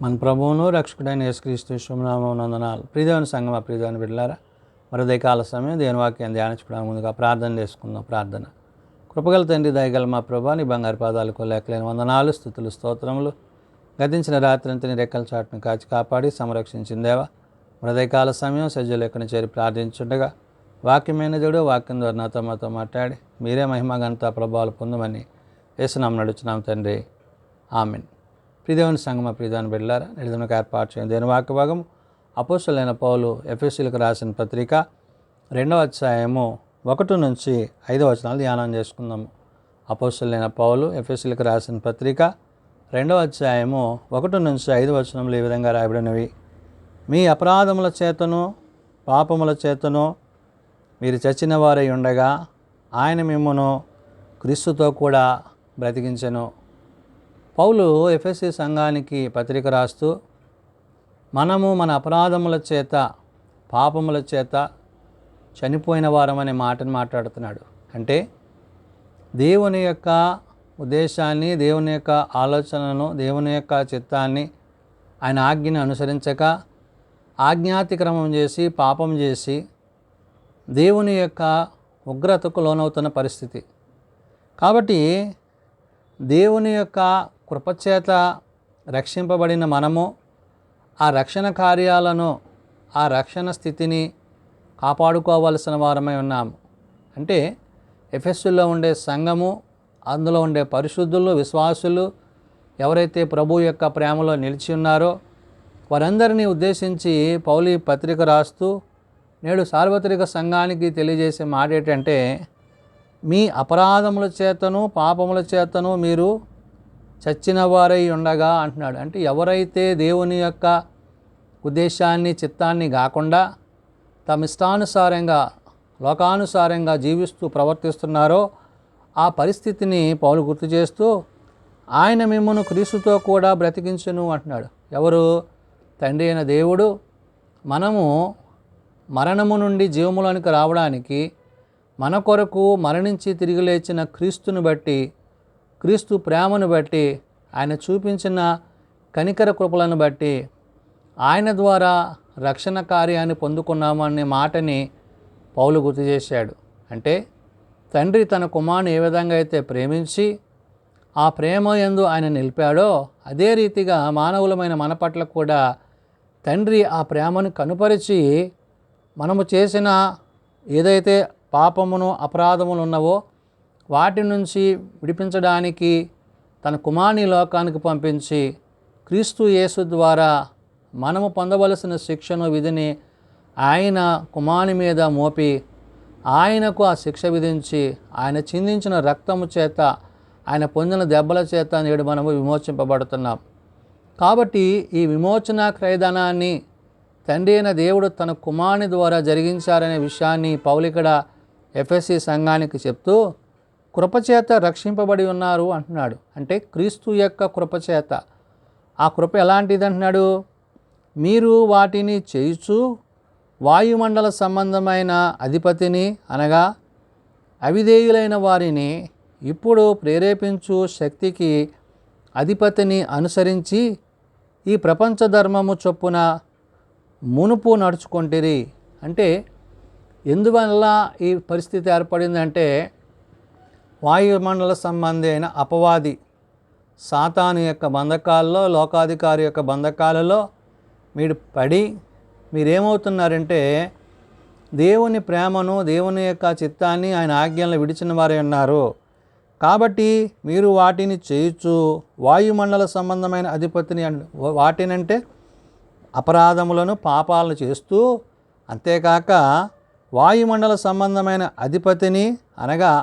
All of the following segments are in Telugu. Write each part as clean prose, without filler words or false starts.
మన ప్రభువును రక్షకుడైన యేసుక్రీస్తు శుభనామమున వందనాలు. ప్రియదేవుని సంగమా, ప్రియదేవుని బిడ్డలారా, మరొదయకాల సమయం దేవుని వాక్యాన్ని ధ్యానించడానికి ముందుగా ప్రార్థన చేసుకుందాం. ప్రార్థన. కృపగల తండ్రి, దయగల మా ప్రభా, నీ బంగారు పాదాలకు లేకలేని వందనాలు, స్తుతులు, స్తోత్రములు. గతించిన రాత్రంతని రెక్కల చాటును కాచి కాపాడి సంరక్షించిందేవా, మరొదయకాల సమయం సజ్జలు ఎక్కడి చేరి ప్రార్థించుండగా వాక్యమైన దేవుడు వాక్యం ద్వారా నాతో మాతో మాట్లాడి మీరే మహిమ ఘనత ప్రభావాలు పొందమని యేసునామమున నడుచున్నాం తండ్రి, ఆమెన్. ప్రియదేవుని సంగమా, ప్రియదేవుని బిడ్డలారా, నిడుదనకు ఏర్పాటు చేయండి. దేవుని వాక్య భాగం అపోస్తలుడైన పౌలు ఎఫెసీయులకు రాసిన పత్రిక 2వ అధ్యాయము 1 నుంచి 5 వచనాలు ధ్యానం చేసుకుందాము. అపోస్తలుడైన పౌలు ఎఫెసీయులకు రాసిన పత్రిక 2వ అధ్యాయము 1 నుంచి 5 వచనములు ఈ విధంగా రాయబడినవి. మీ అపరాధముల చేతను పాపముల చేతను మీరు చచ్చిన వారై ఉండగా ఆయన మిమ్మును క్రీస్తుతో కూడా బ్రతికించెను. పౌలు ఎఫెసీ సంఘానికి పత్రిక రాస్తూ మనము మన అపరాధముల చేత పాపముల చేత చనిపోయిన వారమనే మాటను మాట్లాడుతున్నాడు. అంటే దేవుని యొక్క ఉద్దేశాన్ని, దేవుని యొక్క ఆలోచనను, దేవుని యొక్క చిత్తాన్ని, ఆయన ఆజ్ఞని అనుసరించక ఆజ్ఞాతిక్రమం చేసి పాపం చేసి దేవుని యొక్క ఉగ్రతకు లోనవుతున్న పరిస్థితి. కాబట్టి దేవుని యొక్క కృపచేత రక్షింపబడిన మనము ఆ రక్షణ కార్యాలను, ఆ రక్షణ స్థితిని కాపాడుకోవలసిన వారమై ఉన్నాము. అంటే ఎఫెస్సులో ఉండే సంఘము, అందులో ఉండే పరిశుద్ధులు, విశ్వాసులు ఎవరైతే ప్రభు యొక్క ప్రేమలో నిలిచి ఉన్నారో వారందరినీ ఉద్దేశించి పౌలు పత్రిక రాస్తూ నేడు సార్వత్రిక సంఘానికి తెలియజేసే మాట ఏంటంటే, మీ అపరాధముల చేతను పాపముల చేతను మీరు చచ్చిన వారై ఉండగా అంటున్నాడు. అంటే ఎవరైతే దేవుని యొక్క ఉద్దేశాన్ని, చిత్తాన్ని కాకుండా తమ ఇష్టానుసారంగా, లోకానుసారంగా జీవిస్తూ ప్రవర్తిస్తున్నారో ఆ పరిస్థితిని పౌలు గుర్తు చేస్తూ ఆయన మిమ్మును క్రీస్తుతో కూడా బ్రతికించును అంటున్నాడు. ఎవరు? తండ్రి అయిన దేవుడు మనము మరణము నుండి జీవములోనికి రావడానికి మన కొరకు మరణించి తిరిగి లేచిన క్రీస్తుని బట్టి, క్రీస్తు ప్రేమను బట్టి, ఆయన చూపించిన కనికర కృపలను బట్టి ఆయన ద్వారా రక్షణ కార్యాన్ని పొందుకున్నాము అనే మాటని పౌలు గుర్తు చేశాడు. అంటే తండ్రి తన కుమారుని ఏ విధంగా అయితే ప్రేమించి ఆ ప్రేమ యందు ఆయన నిలిపాడో అదే రీతిగా మానవులమైన మన పట్ల కూడా తండ్రి ఆ ప్రేమను కనుపరిచి మనము చేసిన ఏదైతే పాపమును అపరాధములు ఉన్నవో వాటి నుంచి విడిపించడానికి తన కుమారుని లోకానికి పంపించి క్రీస్తు యేసు ద్వారా మనము పొందవలసిన శిక్షను, విధిని ఆయన కుమారుని మీద మోపి ఆయనకు ఆ శిక్ష విధించి ఆయన చిందించిన రక్తము చేత, ఆయన పొందిన దెబ్బల చేత నేడు మనము విమోచింపబడుతున్నాం. కాబట్టి ఈ విమోచన క్రయధనాన్ని తండ్రి అయిన దేవుడు తన కుమారుని ద్వారా జరిగించారనే విషయాన్ని పౌలు ఇక్కడ ఎఫెసీ సంఘానికి చెప్తూ కృపచేత రక్షింపబడి ఉన్నారు అంటున్నాడు. అంటే క్రీస్తు యొక్క కృపచేత. ఆ కృప ఎలాంటిది అంటున్నాడు? మీరు వాటిని చేయుచు వాయుమండల సంబంధమైన అధిపతిని, అనగా అవిధేయులైన వారిని ఇప్పుడు ప్రేరేపించు శక్తికి అధిపతిని అనుసరించి ఈ ప్రపంచ ధర్మము చొప్పున మునుపు నడుచుకొంటిరి. అంటే ఎందువల్ల ఈ పరిస్థితి ఏర్పడిందంటే వాయుమండల సంబంధి అయిన అపవాది సాతాను యొక్క బంధకాల్లో, లోకాధికారి యొక్క బంధకాలలో మీరు పడి మీరేమవుతున్నారంటే దేవుని ప్రేమను, దేవుని యొక్క చిత్తాన్ని, ఆయన ఆజ్ఞలను విడిచిన వారే ఉన్నారు. కాబట్టి మీరు వాటిని చేయుచు వాయుమండల సంబంధమైన అధిపతిని, వాటినంటే అపరాధములను, పాపాలను చేస్తూ, అంతేకాక వాయుమండల సంబంధమైన అధిపతిని, అనగా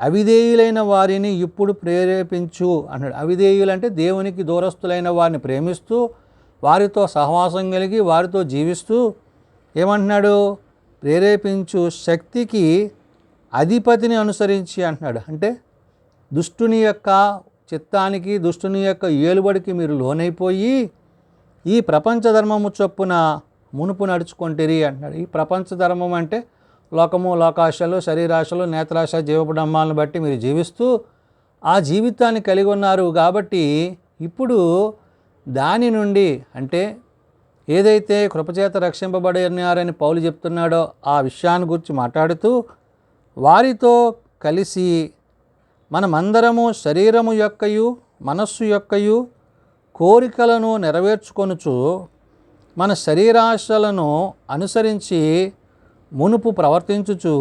అవిధేయులైన వారిని ఇప్పుడు ప్రేరేపించు అన్నాడు. అవిధేయులంటే దేవునికి దూరస్తులైన వారిని ప్రేమిస్తూ వారితో సహవాసం కలిగి వారితో జీవిస్తూ ఏమంటున్నాడు? ప్రేరేపించు శక్తికి అధిపతిని అనుసరించి అంటున్నాడు. అంటే దుష్టుని యొక్క చిత్తానికి, దుష్టుని యొక్క ఏలుబడికి మీరు లోనైపోయి ఈ ప్రపంచ ధర్మము చొప్పున మునుపు నడుచుకొంటిరి అంటున్నాడు. ఈ ప్రపంచ ధర్మం అంటే లోకము, లోకాశలు, శరీరాశలు, నేత్రాశ, జీవపడంబాలను బట్టి మీరు జీవిస్తూ ఆ జీవితాన్ని కలిగి ఉన్నారు. కాబట్టి ఇప్పుడు దాని నుండి అంటే ఏదైతే కృపచేత రక్షింపబడినారని పౌలు చెప్తున్నాడో ఆ విషయాన్ని గురించి మాట్లాడుతూ వారితో కలిసి మనమందరము శరీరము యొక్కయు మనస్సు యొక్కయు కోరికలను నెరవేర్చుకొనుచు మన శరీరాశలను అనుసరించి మునుపు ప్రవర్తించుచు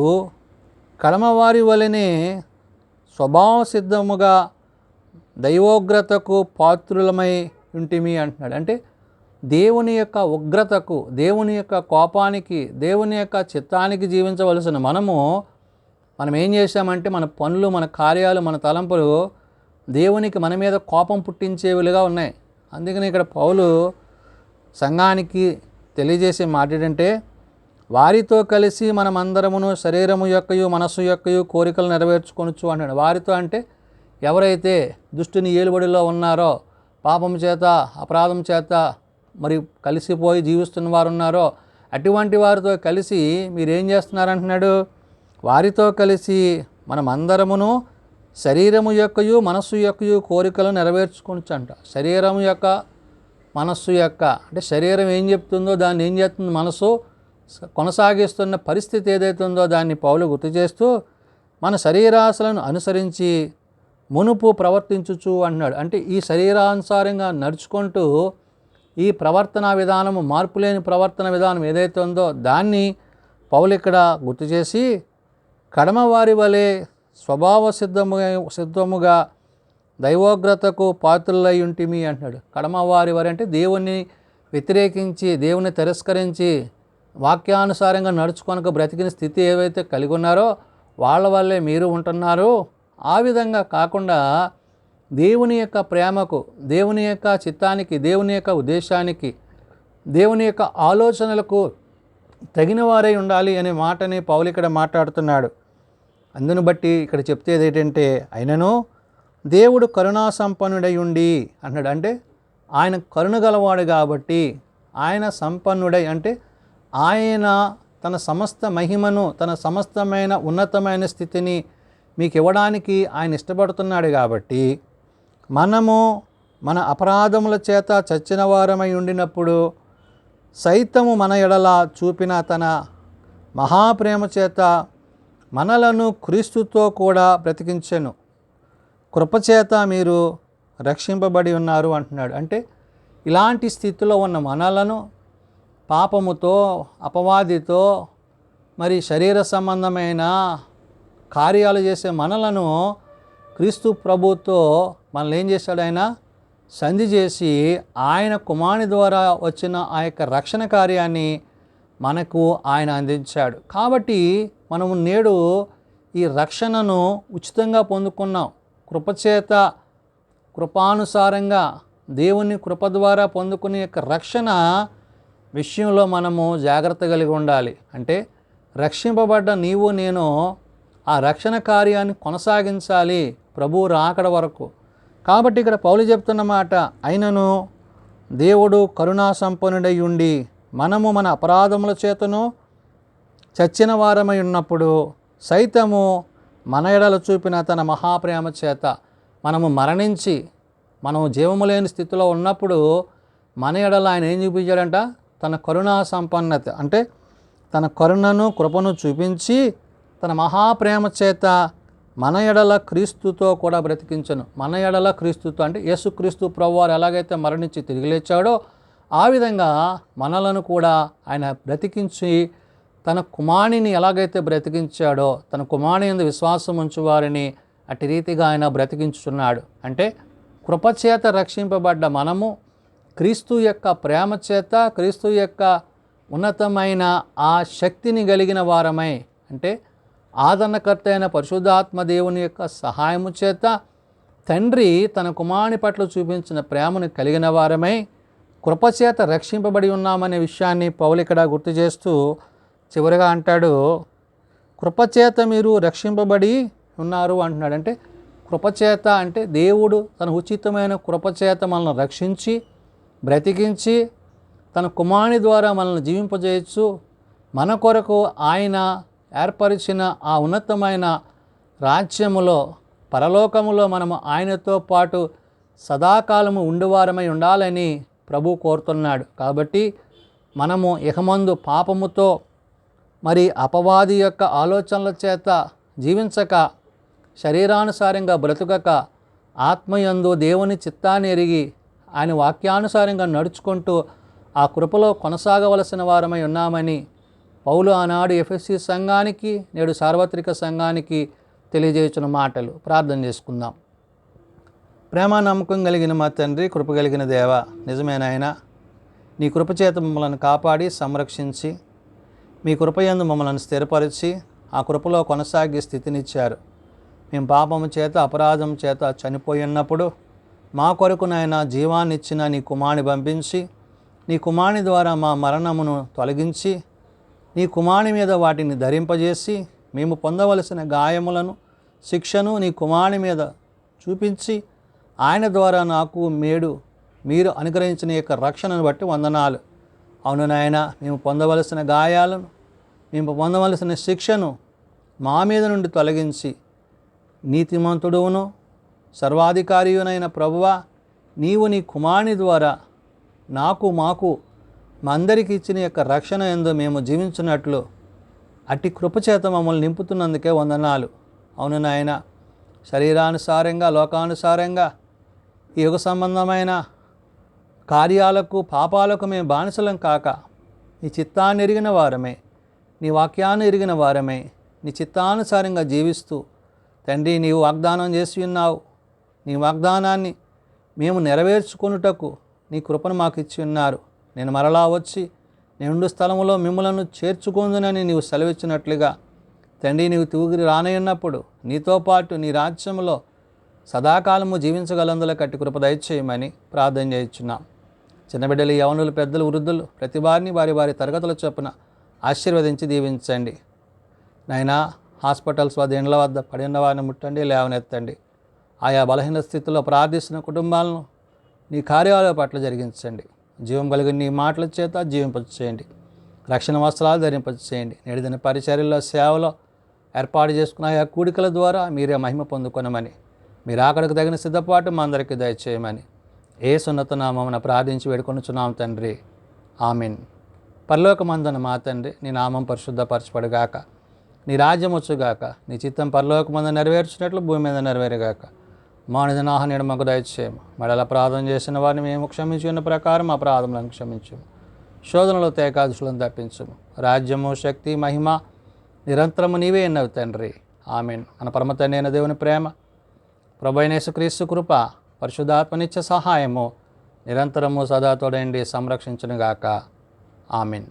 కడమవారి వలనే స్వభావ సిద్ధముగా దైవోగ్రతకు పాత్రులమై ఉంటిమి అంటున్నాడు. అంటే దేవుని యొక్క ఉగ్రతకు, దేవుని యొక్క కోపానికి, దేవుని యొక్క చిత్తానికి జీవించవలసిన మనం ఏం చేశామంటే మన పనులు, మన కార్యాలు, మన తలంపులు దేవునికి మన మీద కోపం పుట్టించేవిలుగా ఉన్నాయి. అందుకని ఇక్కడ పౌలు సంఘానికి తెలియజేసే మాట ఏంటంటే వారితో కలిసి మనమందరమును శరీరము యొక్కయు మనస్సు యొక్కయు కోరికలు నెరవేర్చుకొనొచ్చు అంటాడు. వారితో అంటే ఎవరైతే దుష్టుని ఏలుబడిలో ఉన్నారో, పాపం చేత అపరాధం చేత మరి కలిసిపోయి జీవిస్తున్న వారు ఉన్నారో అటువంటి వారితో కలిసి మీరేం చేస్తున్నారంటున్నాడు. వారితో కలిసి మనమందరమును శరీరము యొక్కయు మనస్సు యొక్కయు కోరికలు నెరవేర్చుకొనొచ్చు అంట. శరీరము యొక్క మనస్సు యొక్క అంటే శరీరం ఏం చెప్తుందో దాన్ని ఏం చేస్తుంది మనసు కొనసాగిస్తున్న పరిస్థితి ఏదైతే ఉందో దాన్ని పౌలు గుర్తు చేస్తూ మన శరీరాశలను అనుసరించి మునుపు ప్రవర్తించుచు అంటున్నాడు. అంటే ఈ శరీరానుసారంగా నడుచుకుంటూ ఈ ప్రవర్తన విధానము, మార్పులేని ప్రవర్తన విధానం ఏదైతే ఉందో దాన్ని పౌలు ఇక్కడ గుర్తు చేసి కడమవారి వలె స్వభావ సిద్ధముగా దైవోగ్రతకు పాత్రులై ఉంటిమి అంటున్నాడు. కడమవారి వారి అంటే దేవుణ్ణి వ్యతిరేకించి, దేవుని తిరస్కరించి వాక్యానుసారంగా నడుచుకొనక బ్రతికిన స్థితి ఏవైతే కలిగి ఉన్నారో వాళ్ళ వల్లే మీరు ఉంటున్నారు. ఆ విధంగా కాకుండా దేవుని యొక్క ప్రేమకు, దేవుని యొక్క చిత్తానికి, దేవుని యొక్క ఉద్దేశానికి, దేవుని యొక్క ఆలోచనలకు తగిన వారై ఉండాలి అనే మాటని పౌలు ఇక్కడ మాట్లాడుతున్నాడు. అందును బట్టి ఇక్కడ చెప్తేది ఏంటంటే అయినను దేవుడు కరుణా సంపన్నుడై ఉండి అన్నాడు. అంటే ఆయన కరుణ గలవాడు కాబట్టి, ఆయన సంపన్నుడై అంటే ఆయన తన సమస్త మహిమను, తన సమస్తమైన ఉన్నతమైన స్థితిని మీకు ఇవ్వడానికి ఆయన ఇష్టపడుతున్నాడు కాబట్టి మనము మన అపరాధముల చేత చచ్చిన వారమై ఉండినప్పుడు సైతము మన ఎడల చూపిన తన మహాప్రేమ చేత మనలను క్రీస్తుతో కూడా బ్రతికించెను. కృపచేత మీరు రక్షింపబడి ఉన్నారు అంటున్నాడు. అంటే ఇలాంటి స్థితిలో ఉన్న మనలను పాపముతో, అపవాదితో, మరి శరీర సంబంధమైన కార్యాలు చేసే మనలను క్రీస్తు ప్రభుతో మనల్ని ఏం చేశాడు, ఆయన సంధి చేసి ఆయన కుమారుని ద్వారా వచ్చిన ఆ యొక్క రక్షణ కార్యాన్ని మనకు ఆయన అందించాడు. కాబట్టి మనము నేడు ఈ రక్షణను ఉచితంగా పొందుకున్నాం. కృపచేత, కృపానుసారంగా దేవుని కృప ద్వారా పొందుకునే యొక్క రక్షణ విషయంలో మనము జాగ్రత్త కలిగి ఉండాలి. అంటే రక్షింపబడ్డ నీవు నేను ఆ రక్షణ కార్యాన్ని కొనసాగించాలి ప్రభువు రాకడ వరకు. కాబట్టి ఇక్కడ పౌలు చెప్తున్న మాట, అయినను దేవుడు కరుణా సంపన్నుడై ఉండి మనము మన అపరాధముల చేతను చచ్చిన వారమై ఉన్నప్పుడు సైతము మన ఎడల చూపిన తన మహాప్రేమ చేత మనము మరణించి మనము జీవము లేని స్థితిలో ఉన్నప్పుడు మన ఎడల ఆయన ఏం చూపించాడంట, తన కరుణా సంపన్నత అంటే తన కరుణను కృపను చూపించి తన మహాప్రేమ చేత మన ఎడల క్రీస్తుతో కూడా బ్రతికించను. మన ఎడల క్రీస్తుతో అంటే యేసుక్రీస్తు ప్రభువారు ఎలాగైతే మరణించి తిరిగి లేచాడో ఆ విధంగా మనలను కూడా ఆయన బ్రతికించి తన కుమారుని ఎలాగైతే బ్రతికించాడో తన కుమారుని యందు విశ్వాసం ఉంచువారిని అట్టి రీతిగా ఆయన బ్రతికించుచున్నాడు. అంటే కృపచేత రక్షింపబడ్డ మనము క్రీస్తు యొక్క ప్రేమ చేత, క్రీస్తు యొక్క ఉన్నతమైన ఆ శక్తిని కలిగిన వారమై అంటే ఆదరణకర్త అయిన పరిశుద్ధాత్మ దేవుని యొక్క సహాయము చేత తండ్రి తన కుమారుని పట్ల చూపించిన ప్రేమను కలిగిన వారమై కృపచేత రక్షింపబడి ఉన్నామనే విషయాన్ని పౌలు ఇక్కడ గుర్తు చేస్తూ చివరిగా అంటాడు, కృపచేత మీరు రక్షింపబడి ఉన్నారు అంటున్నాడు. అంటే కృపచేత అంటే దేవుడు తన ఉచితమైన కృపచేత మనల్ని రక్షించి బ్రతికించి తన కుమారుని ద్వారా మనల్ని జీవింపజేయచ్చు. మన కొరకు ఆయన ఏర్పరిచిన ఆ ఉన్నతమైన రాజ్యములో, పరలోకములో మనము ఆయనతో పాటు సదాకాలము ఉండువారమై ఉండాలని ప్రభు కోరుతున్నాడు. కాబట్టి మనము ఇకమందు పాపముతో మరి అపవాది యొక్క ఆలోచనల చేత జీవించక, శరీరానుసారంగా బ్రతుకక, ఆత్మయందు దేవుని చిత్తాన్ని ఎరిగి ఆయన వాక్యానుసారంగా నడుచుకుంటూ ఆ కృపలో కొనసాగవలసిన వారమై ఉన్నామని పౌలు ఆనాడు ఎఫెసీ సంఘానికి, నేడు సార్వత్రిక సంఘానికి తెలియజేస్తున్న మాటలు. ప్రార్థన చేసుకుందాం. ప్రేమ నమ్మకం కలిగిన మా తండ్రి, కృప కలిగిన దేవ, నిజమైన ఆయన నీ కృపచేత మమ్మల్ని కాపాడి సంరక్షించి మీ కృపయందు మమ్మల్ని స్థిరపరిచి ఆ కృపలో కొనసాగే స్థితినిచ్చారు. మేము పాపము చేత అపరాధం చేత చనిపోయి ఉన్నప్పుడు మా కొరకు నాయన జీవాన్ని ఇచ్చిన నీ కుమారుని పంపించి నీ కుమారుని ద్వారా మా మరణమును తొలగించి నీ కుమారుని మీద వాటిని ధరింపజేసి మేము పొందవలసిన గాయములను శిక్షను నీ కుమారుని మీద చూపించి ఆయన ద్వారా నాకు మీరు అనుగ్రహించిన యొక్క రక్షణను బట్టి వందనాలు. అవును నాయన, మేము పొందవలసిన గాయాలను, మేము పొందవలసిన శిక్షను మా మీద నుండి తొలగించి నీతిమంతుడును సర్వాధికారియునైన ప్రభువా, నీవు నీ కుమారుని ద్వారా మాకు మా అందరికీ ఇచ్చిన యొక్క రక్షణ యందు మేము జీవించినట్లు అట్టి కృపచేత మమ్మల్ని నింపుతున్నందుకే వందనాలు. అవును నాయన, శరీరానుసారంగా లోకానుసారంగా ఈ యుగ సంబంధమైన కార్యాలకు పాపాలకు మేము బానిసలం కాక నీ చిత్తాన్ని ఎరిగిన వారమే, నీ వాక్యాన్ని ఎరిగిన వారమే, నీ చిత్తానుసారంగా జీవిస్తూ తండ్రి నీవు వాగ్దానం చేసి ఉన్నావు. నీ వాగ్దానాన్ని మేము నెరవేర్చుకొనుటకు నీ కృపను మాకు ఇచ్చి ఉన్నారు. నేను మరలా వచ్చి నేనుండు స్థలములో మిమ్మలను చేర్చుకుందునని నీవు సెలవిచ్చినట్లుగా తండ్రి నీవు తిరిగి రానయ్యున్నప్పుడు నీతో పాటు నీ రాజ్యంలో సదాకాలము జీవించగలందుల కట్టి కృప దయచేయమని ప్రార్థన చేయించున్నాం. చిన్న బిడ్డలు, యవనులు, పెద్దలు, వృద్ధులు ప్రతి వారిని వారి వారి తరగతుల చొప్పున ఆశీర్వదించి దీవించండి. నాయనా, హాస్పిటల్స్ వద్ద ఇండ్ల వద్ద పడిన వారిని ముట్టండి, లేవనెత్తండి. ఆయా బలహీన స్థితిలో ప్రార్థిస్తున్న కుటుంబాలను నీ కార్యాల పట్ల జరిగించండి. జీవం కలిగిన నీ మాటల చేత జీవింపచేయండి. రక్షణ వస్త్రాలు ధరింపచేయండి. నేడిదిన పరిచర్యలో, సేవలో ఏర్పాటు చేసుకున్న ఆయా కూడికల ద్వారా మీరే మహిమ పొందుకొనమని, మీరు అక్కడికి తగిన సిద్ధపాటు మా అందరికీ దయచేయమని యేసు ఉన్నత నామమున ప్రార్థించి వేడుకొనుచున్నాం తండ్రి. ఆమేన్. పరలోకమందున మా తండ్రి, నీ నామం పరిశుద్ధపరచబడుగాక, నీ రాజ్యం వచ్చుగాక, నీ చిత్తం పరలోకమందు నెరవేర్చినట్లు భూమి మీద నెరవేరుగాక. మానిదిన ఆహార్యం మాకు దయచేయము. మరల అపరాధం చేసిన వారిని మేము క్షమించి ఉన్న ప్రకారం అపరాధములను క్షమించము. శోధనలో తేకాదుషులను తప్పించము. రాజ్యము, శక్తి, మహిమ నిరంతరము నీవే ఎన్నవి తండ్రి. ఆమేన్. మన పరమ తండ్రి అయిన దేవుని ప్రేమ, ప్రభువైన యేసుక్రీస్తు కృప, పరిశుద్ధాత్మ నిత్య సహాయము నిరంతరము సదా తోడండి సంరక్షించునుగాక. ఆమేన్.